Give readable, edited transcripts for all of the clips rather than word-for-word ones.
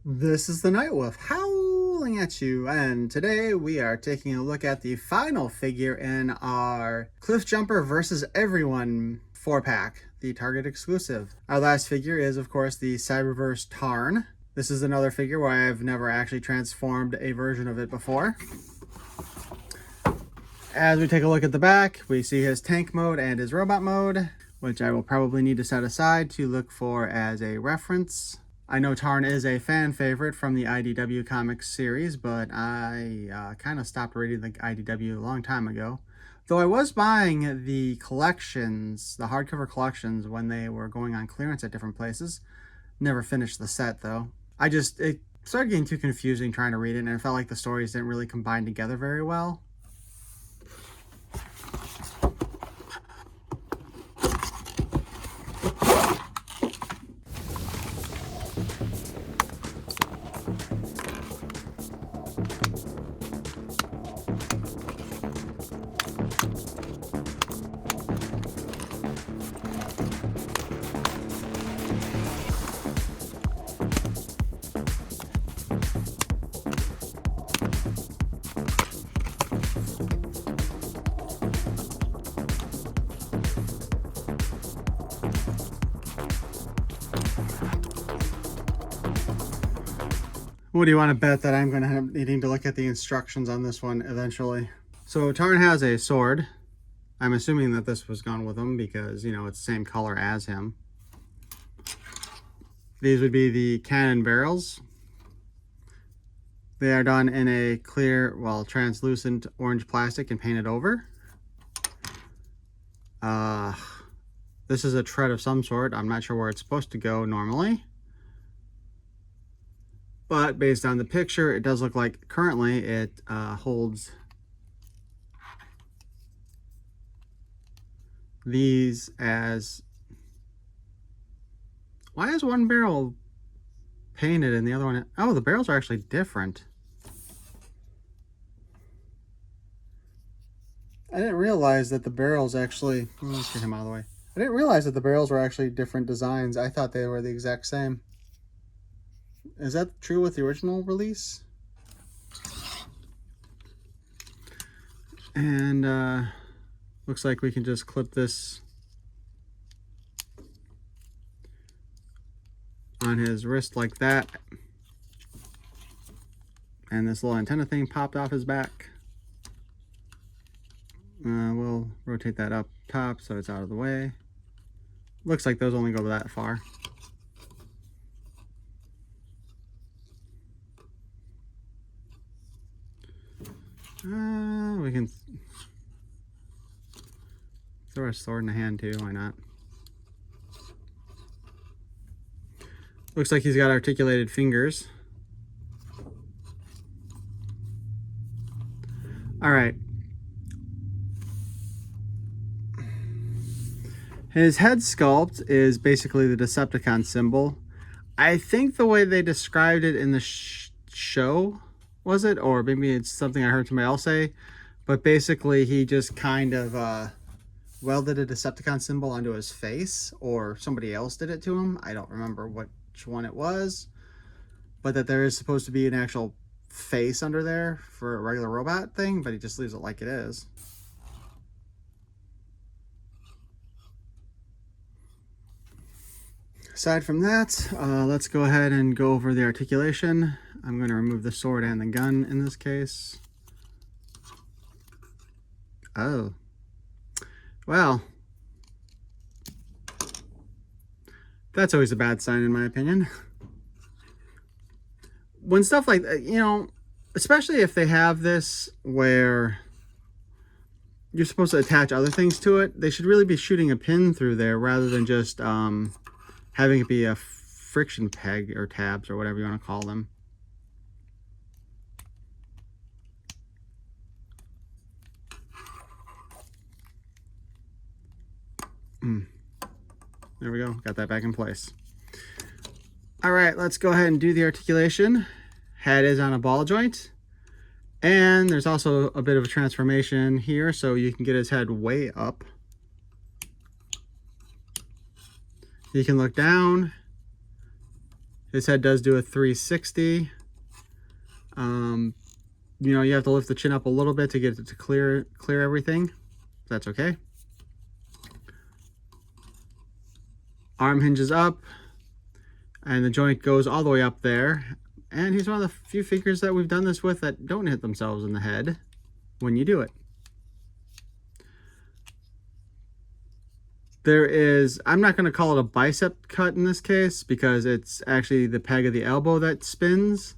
This is the Night Wolf howling at you, and today we are taking a look at the final figure in our Cliffjumper versus Everyone 4-pack, the Target exclusive. Our last figure is, of course, the Cyberverse Tarn. This is another figure where I've never actually transformed a version of it before. As we take a look at the back, we see his tank mode and his robot mode, which I will probably need to set aside to look for as a reference. I know Tarn is a fan favorite from the IDW comics series, but I kind of stopped reading the IDW a long time ago. Though I was buying the collections, the hardcover collections, when they were going on clearance at different places. Never finished the set, though. It started getting too confusing trying to read it, and it felt like the stories didn't really combine together very well. What do you want to bet that I'm going to end up needing to look at the instructions on this one eventually? So Tarn has a sword. I'm assuming that this was gone with him because, it's the same color as him. These would be the cannon barrels. They are done in a clear, translucent orange plastic and painted over. This is a tread of some sort. I'm not sure where it's supposed to go normally. But based on the picture, it does look like currently it holds these as... Why is one barrel painted and the other one... Oh, the barrels are actually different. I didn't realize that the barrels actually... Let's get him out of the way. I didn't realize that the barrels were actually different designs. I thought they were the exact same. Is that true with the original release? And looks like we can just clip this on his wrist like that. And this little antenna thing popped off his back. We'll rotate that up top so it's out of the way. Looks like those only go that far. We can throw a sword in the hand too, why not? Looks like he's got articulated fingers. Alright. His head sculpt is basically the Decepticon symbol. I think the way they described it in the show, was it? Or maybe it's something I heard somebody else say. But basically, he just kind of welded a Decepticon symbol onto his face. Or somebody else did it to him. I don't remember which one it was. But that there is supposed to be an actual face under there for a regular robot thing. But he just leaves it like it is. Aside from that, let's go ahead and go over the articulation. I'm going to remove the sword and the gun in this case. Oh. Well. That's always a bad sign in my opinion. When stuff like that, especially if they have this where you're supposed to attach other things to it, they should really be shooting a pin through there rather than just having it be a friction peg or tabs or whatever you want to call them. There we go, got that back in place. All right, let's go ahead and do the articulation. Head is on a ball joint. And there's also a bit of a transformation here, so you can get his head way up. You can look down. His head does do a 360. You know, you have to lift the chin up a little bit to get it to clear everything. That's okay. Arm hinges up, and the joint goes all the way up there. And he's one of the few figures that we've done this with that don't hit themselves in the head when you do it. There is, I'm not going to call it a bicep cut in this case because it's actually the peg of the elbow that spins.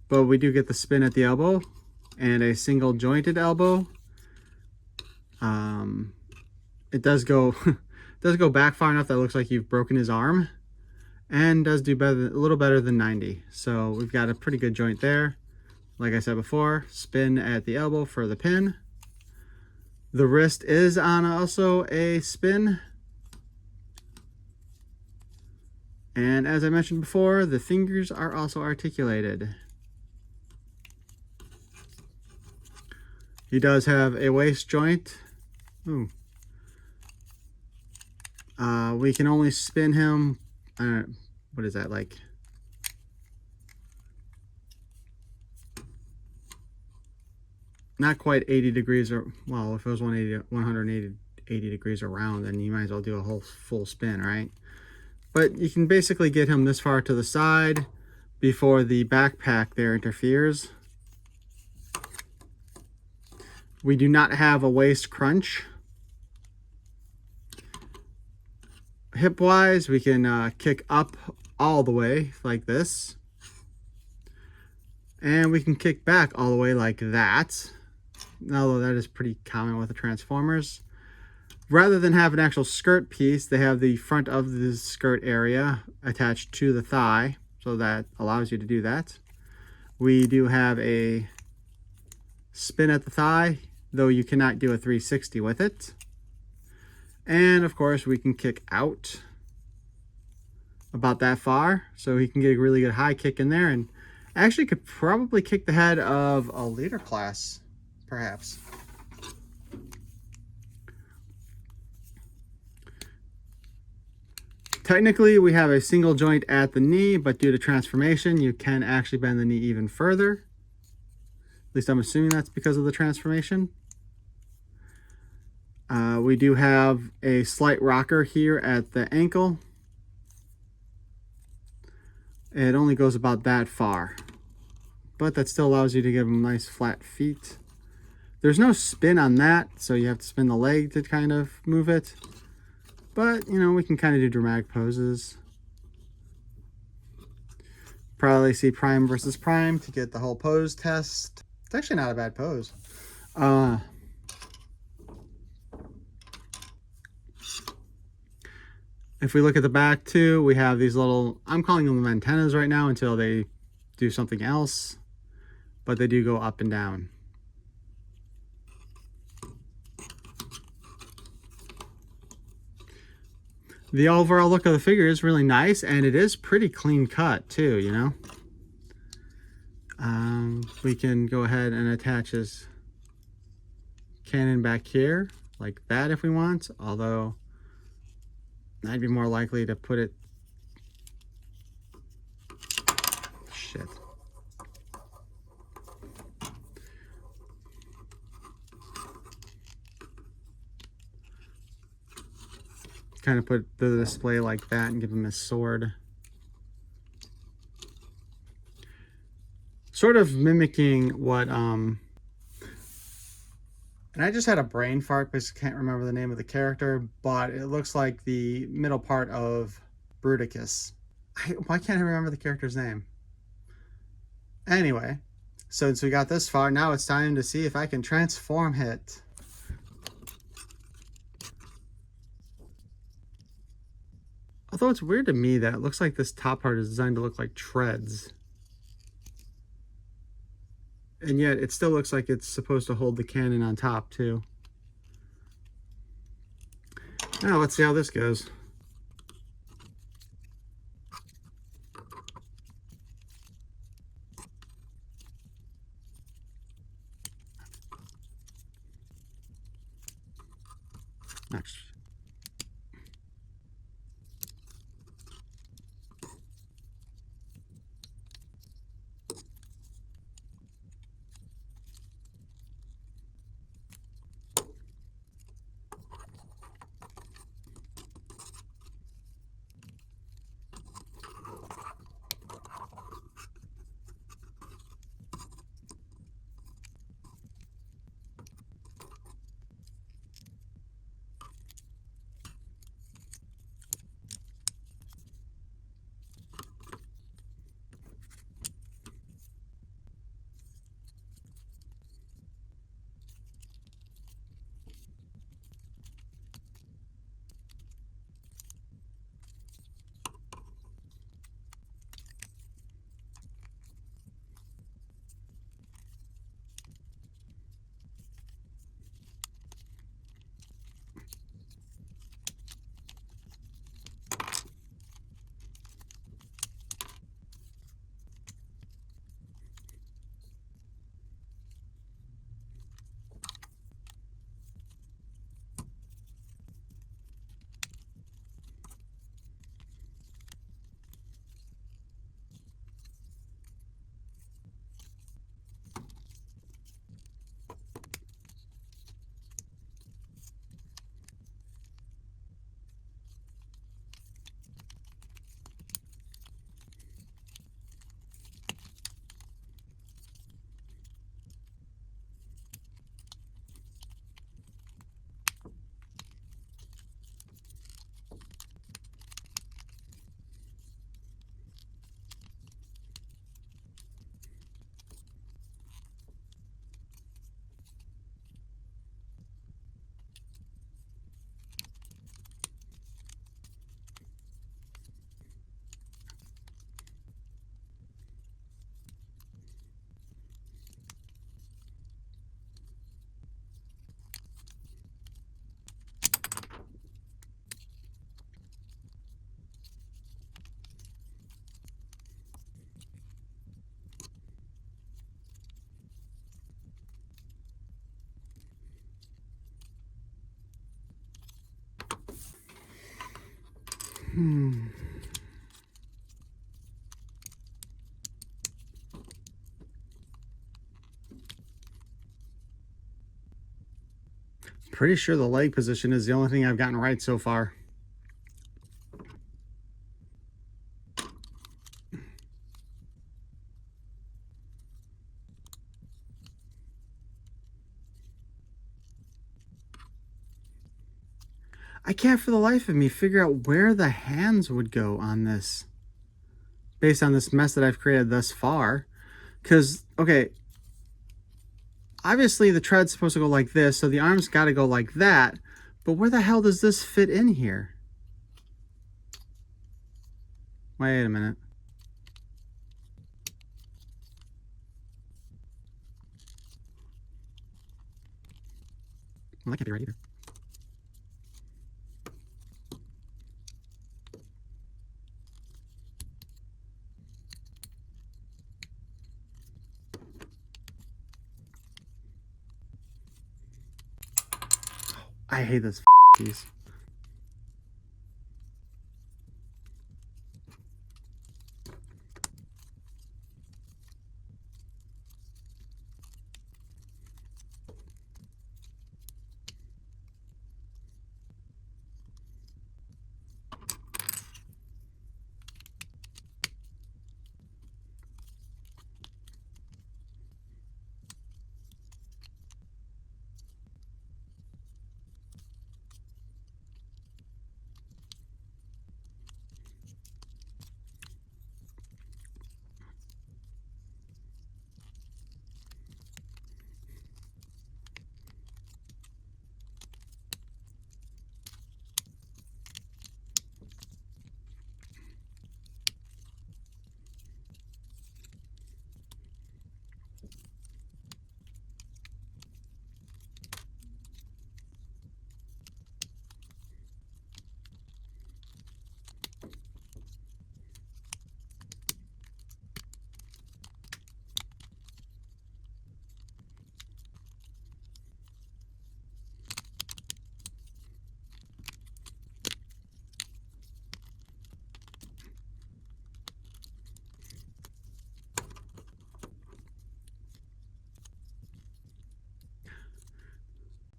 But we do get the spin at the elbow and a single jointed elbow. It does go back far enough that it looks like you've broken his arm, and does do better, a little better than 90. So we've got a pretty good joint there. Like I said before, spin at the elbow for the pin. The wrist is on also a spin. And as I mentioned before, the fingers are also articulated. He does have a waist joint. Ooh. We can only spin him, what is that, like? Not quite 80 degrees, or, well, if it was 180 degrees around, then you might as well do a whole full spin, right? But you can basically get him this far to the side before the backpack there interferes. We do not have a waist crunch. Hip-wise, we can kick up all the way like this. And we can kick back all the way like that. Although that is pretty common with the Transformers. Rather than have an actual skirt piece, they have the front of the skirt area attached to the thigh. So that allows you to do that. We do have a spin at the thigh, though you cannot do a 360 with it. And of course we can kick out about that far, so he can get a really good high kick in there, and actually could probably kick the head of a leader class, perhaps. Technically we have a single joint at the knee, but due to transformation you can actually bend the knee even further. At least I'm assuming that's because of the transformation. We do have a slight rocker here at the ankle. It only goes about that far, but that still allows you to give them nice flat feet. There's no spin on that, so you have to spin the leg to kind of move it. But, you know, we can kind of do dramatic poses. Probably see Prime versus Prime to get the whole pose test. It's actually not a bad pose. If we look at the back too, we have these little, I'm calling them antennas right now until they do something else, but they do go up and down. The overall look of the figure is really nice, and it is pretty clean cut too, you know. We can go ahead and attach his cannon back here like that if we want, although I'd be more likely to put it, shit. Kind of put the display like that and give him his sword. Sort of mimicking what, and I just had a brain fart because I can't remember the name of the character, but it looks like the middle part of Bruticus. Why can't I remember the character's name? Anyway, since we got this far, now it's time to see if I can transform it. Although it's weird to me that it looks like this top part is designed to look like treads. And yet it still looks like it's supposed to hold the cannon on top too. Now let's see how this goes. Next. Pretty sure the leg position is the only thing I've gotten right so far. I can't for the life of me figure out where the hands would go on this, based on this mess that I've created thus far. Because, okay, obviously the tread's supposed to go like this, so the arm's got to go like that, but where the hell does this fit in here? Wait a minute. Well, that can't be right either. I hate this piece.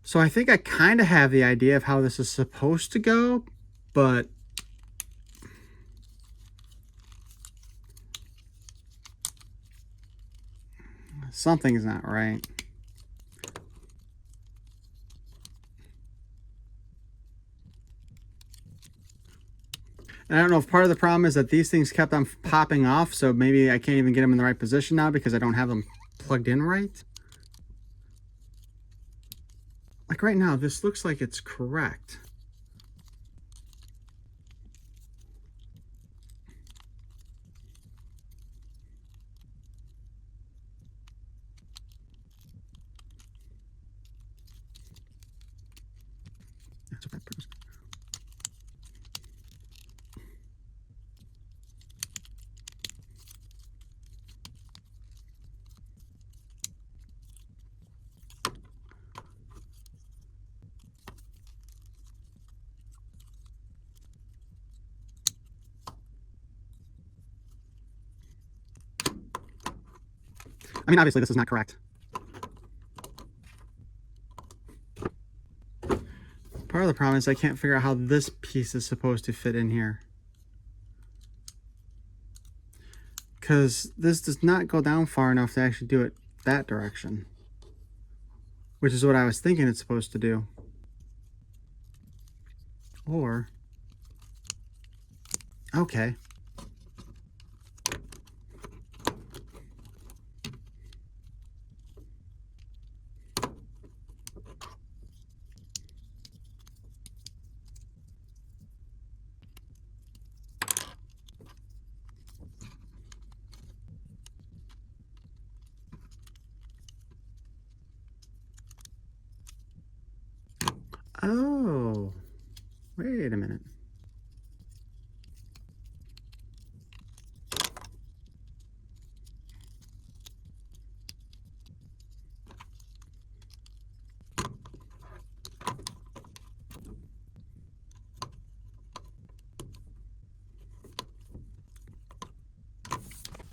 So I think I kind of have the idea of how this is supposed to go, but something's not right. And I don't know if part of the problem is that these things kept on popping off, so maybe I can't even get them in the right position now because I don't have them plugged in right. Like right now, this looks like it's correct. That's what that proves. I mean, obviously this is not correct. Part of the problem is I can't figure out how this piece is supposed to fit in here. Because this does not go down far enough to actually do it that direction. Which is what I was thinking it's supposed to do. Or... okay. Oh, wait a minute.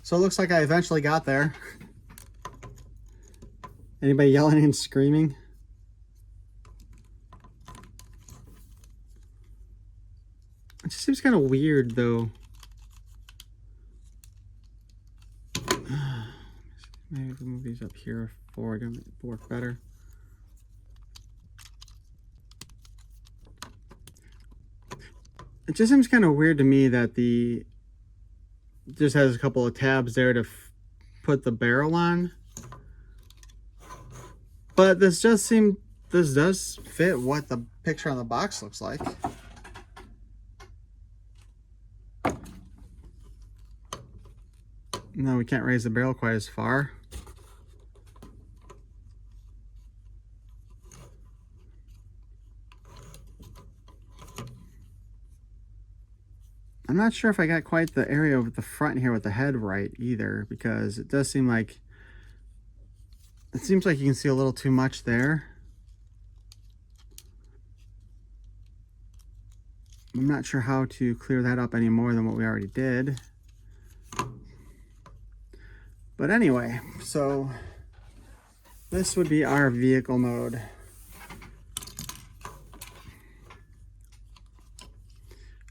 So it looks like I eventually got there. Anybody yelling and screaming? It just seems kind of weird though. Maybe if we move these up here forward, it'll work better. It just seems kind of weird to me that the just has a couple of tabs there to put the barrel on. But this does fit what the picture on the box looks like. No, we can't raise the barrel quite as far. I'm not sure if I got quite the area with the front here with the head right either, because it does seem like you can see a little too much there. I'm not sure how to clear that up any more than what we already did. But anyway, so this would be our vehicle mode.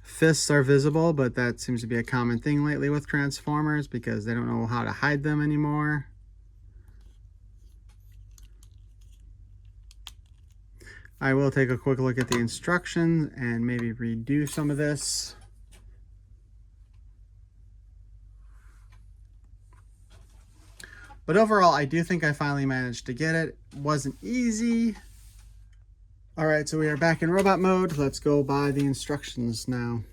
Fists are visible, but that seems to be a common thing lately with Transformers because they don't know how to hide them anymore. I will take a quick look at the instructions and maybe redo some of this. But overall, I do think I finally managed to get it. It wasn't easy. All right, so we are back in robot mode. Let's go by the instructions now.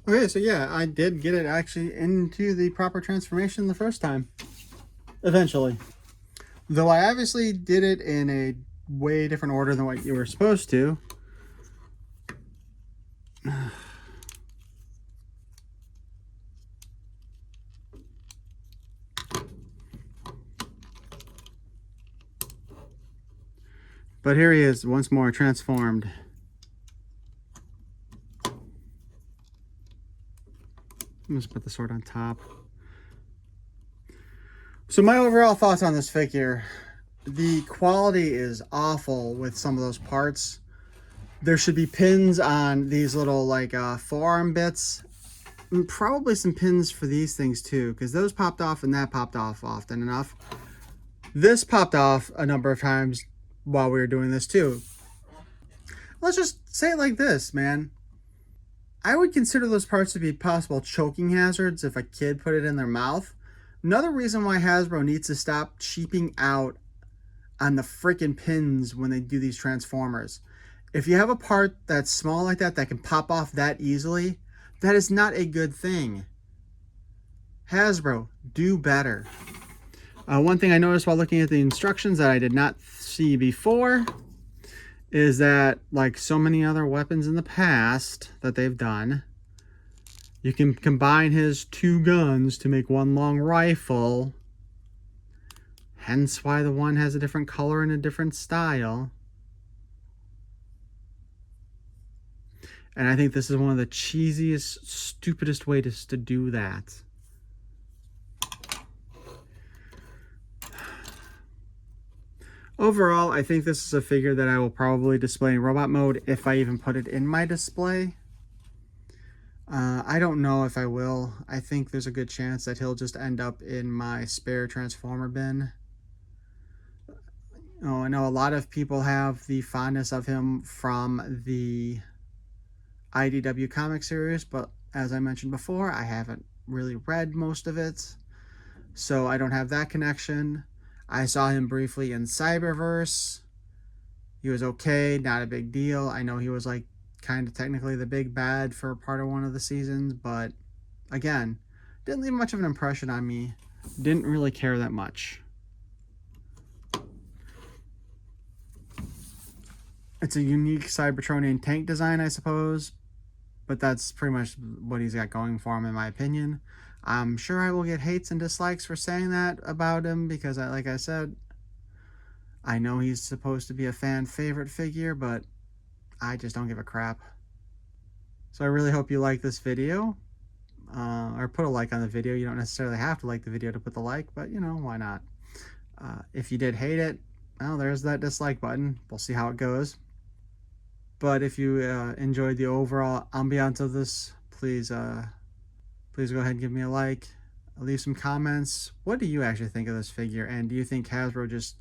Okay, so yeah, I did get it actually into the proper transformation the first time. Eventually. Though I obviously did it in a way different order than what you were supposed to. But here he is, once more transformed. I'm just put the sword on top. So my overall thoughts on this figure, the quality is awful with some of those parts. There should be pins on these little like forearm bits. And probably some pins for these things too, because those popped off and that popped off often enough. This popped off a number of times while we were doing this too. Let's just say it like this, man. I would consider those parts to be possible choking hazards if a kid put it in their mouth. Another reason why Hasbro needs to stop cheaping out on the freaking pins when they do these Transformers. If you have a part that's small like that can pop off that easily, that is not a good thing. Hasbro, do better. One thing I noticed while looking at the instructions that I did not see before is that, like so many other weapons in the past that they've done, you can combine his 2 guns to make one long rifle. Hence why the one has a different color and a different style. And I think this is one of the cheesiest, stupidest ways to do that. Overall, I think this is a figure that I will probably display in robot mode if I even put it in my display. I don't know if I will. I think there's a good chance that he'll just end up in my spare Transformer bin. Oh, I know a lot of people have the fondness of him from the IDW comic series, but as I mentioned before, I haven't really read most of it, so I don't have that connection. I saw him briefly in Cyberverse. He was okay, not a big deal. I know he was like kind of technically the big bad for part of one of the seasons, but again, didn't leave much of an impression on me. Didn't really care that much. It's a unique Cybertronian tank design, I suppose, but that's pretty much what he's got going for him, in my opinion. I'm sure I will get hates and dislikes for saying that about him because, like I said, I know he's supposed to be a fan favorite figure, but I just don't give a crap. So I really hope you like this video, or put a like on the video. You don't necessarily have to like the video to put the like, but you know, why not? If you did hate it, well, there's that dislike button. We'll see how it goes. But if you enjoyed the overall ambiance of this, please go ahead and give me a like. Leave some comments. What do you actually think of this figure? And do you think Hasbro just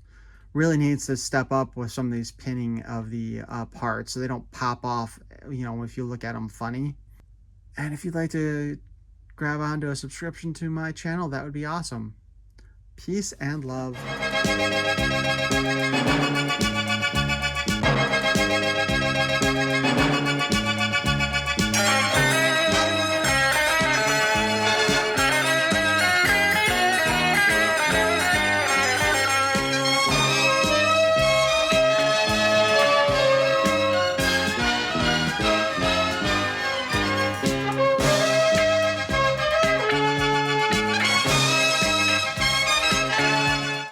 really needs to step up with some of these pinning of the parts so they don't pop off, you know, if you look at them funny? And if you'd like to grab onto a subscription to my channel, that would be awesome. Peace and love.